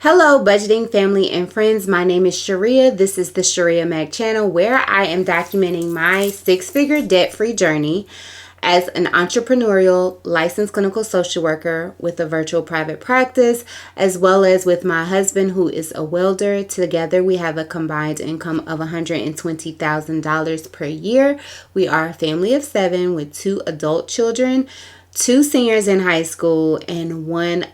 Hello, budgeting family and friends. My name is Sharia. This is the Sharia Mag channel where I am documenting my six-figure debt-free journey as an entrepreneurial licensed clinical social worker with a virtual private practice, as well as with my husband who is a welder. Together, we have a combined income of $120,000 per year. We are a family of 7 with 2 adult children, 2 seniors in high school, and 1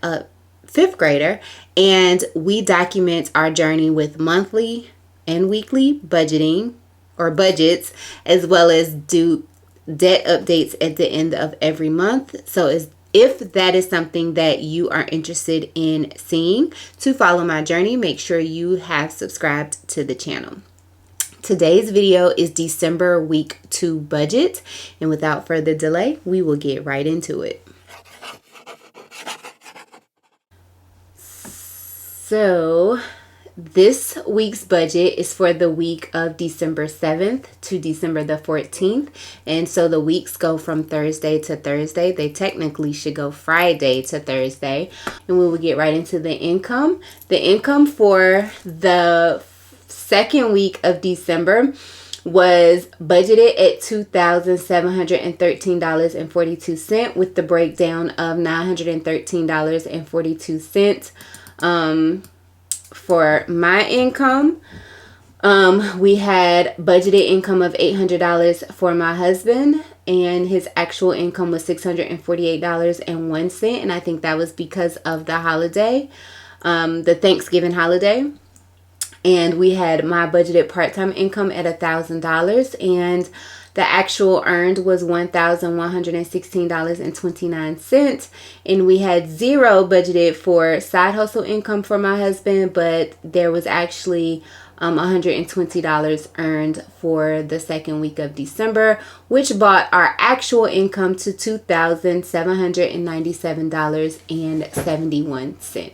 fifth grader, and we document our journey with monthly and weekly budgeting or budgets, as well as do debt updates at the end of every month. So if that is something that you are interested in seeing to follow my journey, make sure you have subscribed to the channel. Today's video is December week 2 budget, and without further delay, we will get right into it. So this week's budget is for the week of December 7th to December the 14th. And so the weeks go from Thursday to Thursday. They technically should go Friday to Thursday. And we will get right into the income. The income for the second week of December was budgeted at $2,713.42 with the breakdown of $913.42. For my income, we had budgeted income of $800 for my husband, and his actual income was $648.01. And I think that was because of the holiday, the Thanksgiving holiday. And we had my budgeted part-time income at $1,000, and the actual earned was $1,116.29. And we had 0 budgeted for side hustle income for my husband, but there was actually $120 earned for the second week of December, which brought our actual income to $2,797.71.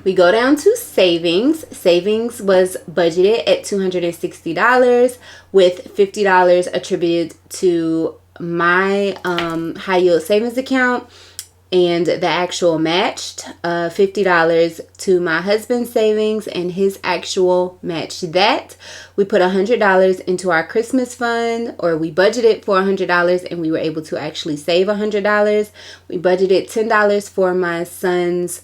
We go down to savings. Savings was budgeted at $260 with $50 attributed to my high yield savings account, and the actual matched $50 to my husband's savings, and his actual matched that. We put $100 into our Christmas fund, or we budgeted for $100 and we were able to actually save $100. We budgeted $10 for my son's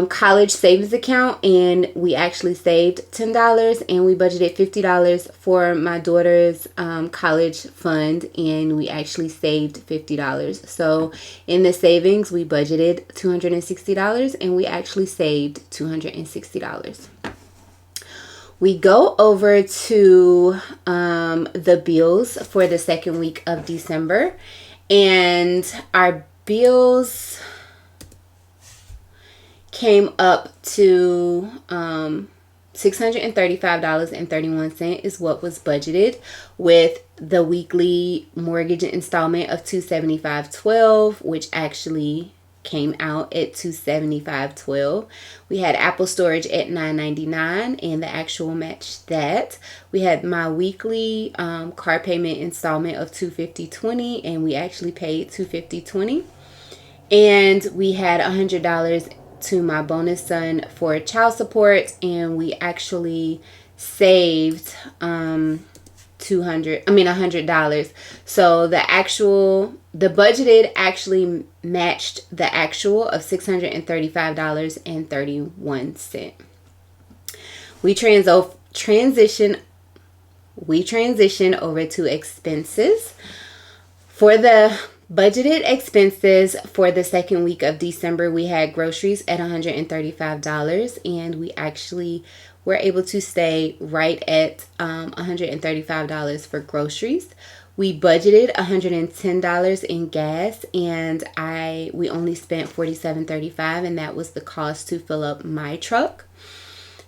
college savings account, and we actually saved $10. And we budgeted $50 for my daughter's college fund, and we actually saved $50. So in the savings, we budgeted $260 and we actually saved $260. We go over to the bills for the second week of December, and our bills came up to $635.31 is what was budgeted, with the weekly mortgage installment of $275.12, which actually came out at $275.12. We had Apple storage at $9.99, and the actual matched that. We had my weekly car payment installment of $250.20, and we actually paid $250.20. And we had $100 to my bonus son for child support, and we actually saved $100. So the budgeted actually matched the actual of $635.31. We transition over to expenses. For the budgeted expenses for the second week of December, we had groceries at $135, and we actually were able to stay right at $135 for groceries. We budgeted $110 in gas, and we only spent $47.35, and that was the cost to fill up my truck.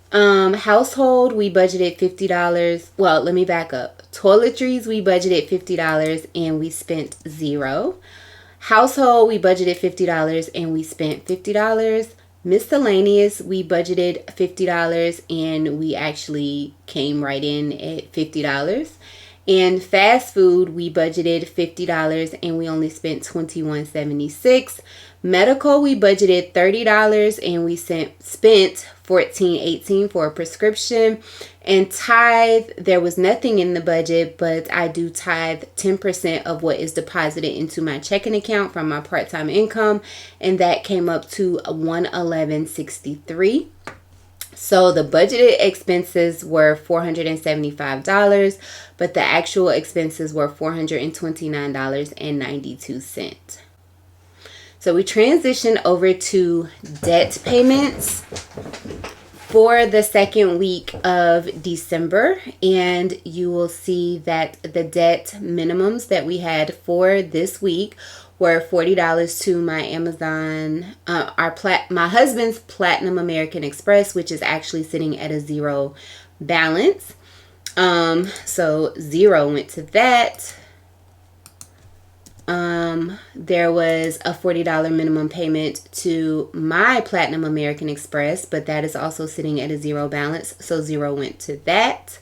Household, we budgeted $50. Well, let me back up. Toiletries, we budgeted $50 and we spent $0. Household, we budgeted $50 and we spent $50. Miscellaneous, we budgeted $50 and we actually came right in at $50. In fast food, we budgeted $50 and we only spent $21.76. Medical, we budgeted $30 and we spent $14.18 for a prescription. And tithe, there was nothing in the budget, but I do tithe 10% of what is deposited into my checking account from my part-time income, and that came up to $111.63. So the budgeted expenses were $475, but the actual expenses were $429.92. So we transitioned over to debt payments for the second week of December, and you will see that the debt minimums that we had for this week were $40 to my Amazon, my husband's Platinum American Express, which is actually sitting at a zero balance. So $0 went to that. There was a $40 minimum payment to my Platinum American Express, but that is also sitting at a zero balance, so $0 went to that.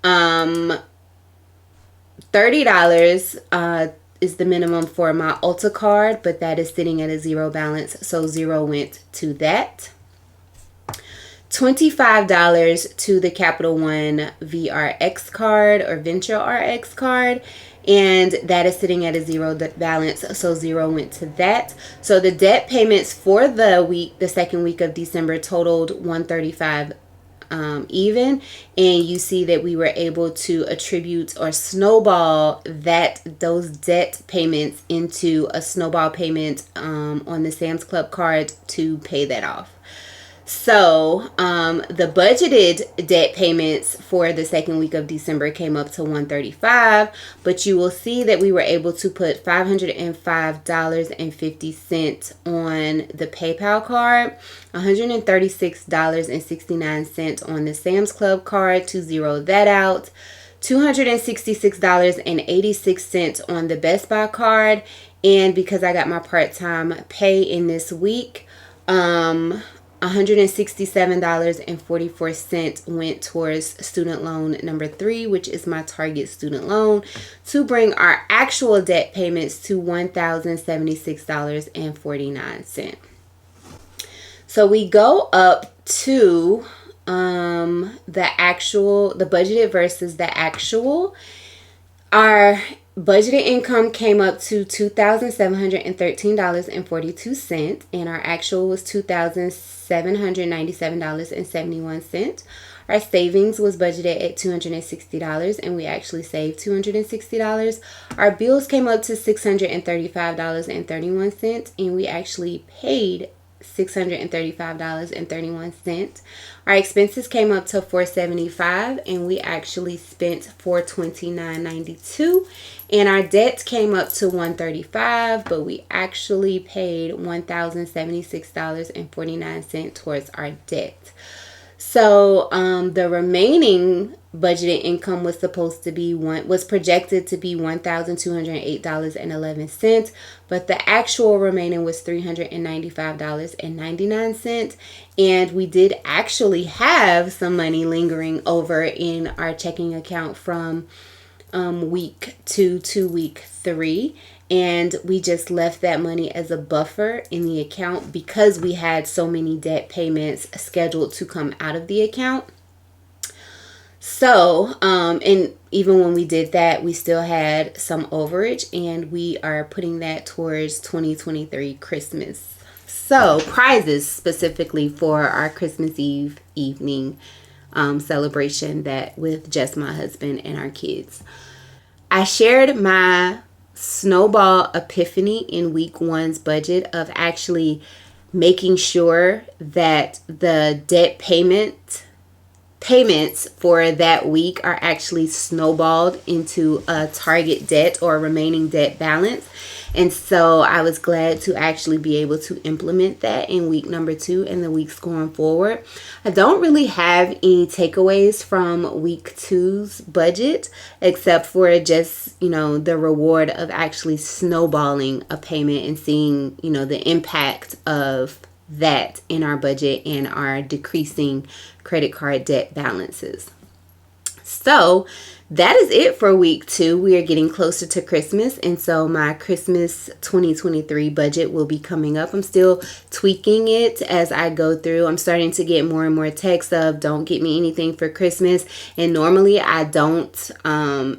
$30 is the minimum for my Ulta card, but that is sitting at a zero balance, so $0 went to that. $25 to the Capital One VRX card or Venture RX card, and that is sitting at a zero balance, so $0 went to that. So the debt payments for the second week of December totaled $135 even, and you see that we were able to attribute or snowball those debt payments into a snowball payment on the Sam's Club card to pay that off. So the budgeted debt payments for the second week of December came up to $135, but you will see that we were able to put $505.50 on the PayPal card, $136.69 on the Sam's Club card to zero that out, $266.86 on the Best Buy card, and because I got my part-time pay in this week, $167.44 went towards student loan number 3, which is my Target student loan, to bring our actual debt payments to $1,076.49. So we go up to the budgeted versus the actual. Our budgeted income came up to $2,713.42, and our actual was $2,797.71. Our savings was budgeted at $260, and we actually saved $260. Our bills came up to $635.31, and we actually paid $635.31. Our expenses came up to $475, and we actually spent $429.92. And our debt came up to $135, but we actually paid $1,076.49 towards our debt. So the remaining budgeted income was projected to be $1,208.11, but the actual remaining was $395.99, and we did actually have some money lingering over in our checking account from week 2 to week 3, and we just left that money as a buffer in the account because we had so many debt payments scheduled to come out of the account. So, and even when we did that, we still had some overage, and we are putting that towards 2023 Christmas. So, prizes specifically for our Christmas Eve evening celebration that with just my husband and our kids. I shared my snowball epiphany in week 1's budget of actually making sure that the debt payments for that week are actually snowballed into a target debt or remaining debt balance. And so I was glad to actually be able to implement that in week number 2 and the weeks going forward. I don't really have any takeaways from week 2's budget except for just, the reward of actually snowballing a payment and seeing, the impact of that in our budget and our decreasing credit card debt balances. So that is it for week 2. We are getting closer to Christmas, and so my Christmas 2023 budget will be coming up. I'm still tweaking it as I go through. I'm starting to get more and more texts of don't get me anything for Christmas, and normally I don't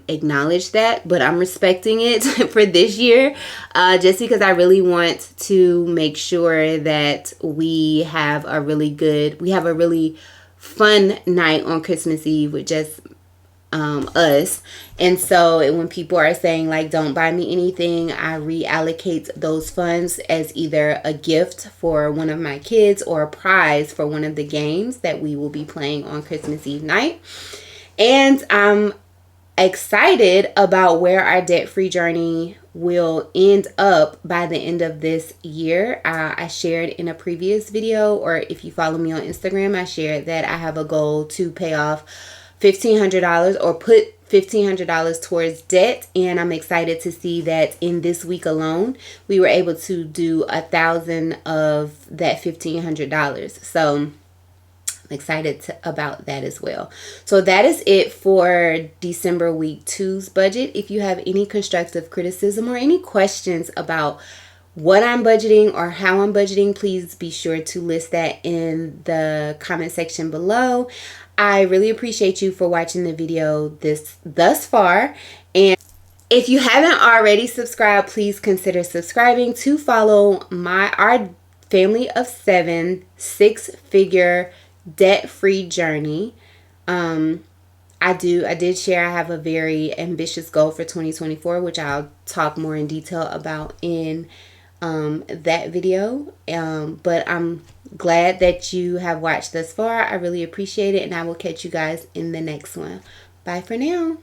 acknowledge that, but I'm respecting it for this year, just because I really want to make sure that we have a really fun night on Christmas Eve with just us. And so when people are saying like don't buy me anything, I reallocate those funds as either a gift for one of my kids or a prize for one of the games that we will be playing on Christmas Eve night. And I'm excited about where our debt-free journey will end up by the end of this year. I shared in a previous video, or if you follow me on Instagram, I shared that I have a goal to pay off $1,500 or put $1,500 towards debt, and I'm excited to see that in this week alone we were able to do 1,000 of that $1,500. So I'm excited about that as well. So that is it for December week 2's budget. If you have any constructive criticism or any questions about what I'm budgeting or how I'm budgeting, please be sure to list that in the comment section below. I really appreciate you for watching the video thus far. And if you haven't already subscribed, please consider subscribing to follow our family of 7 6-figure debt-free journey. I did share I have a very ambitious goal for 2024, which I'll talk more in detail about in that video. But I'm glad that you have watched thus far. I really appreciate it, and I will catch you guys in the next one. Bye for now.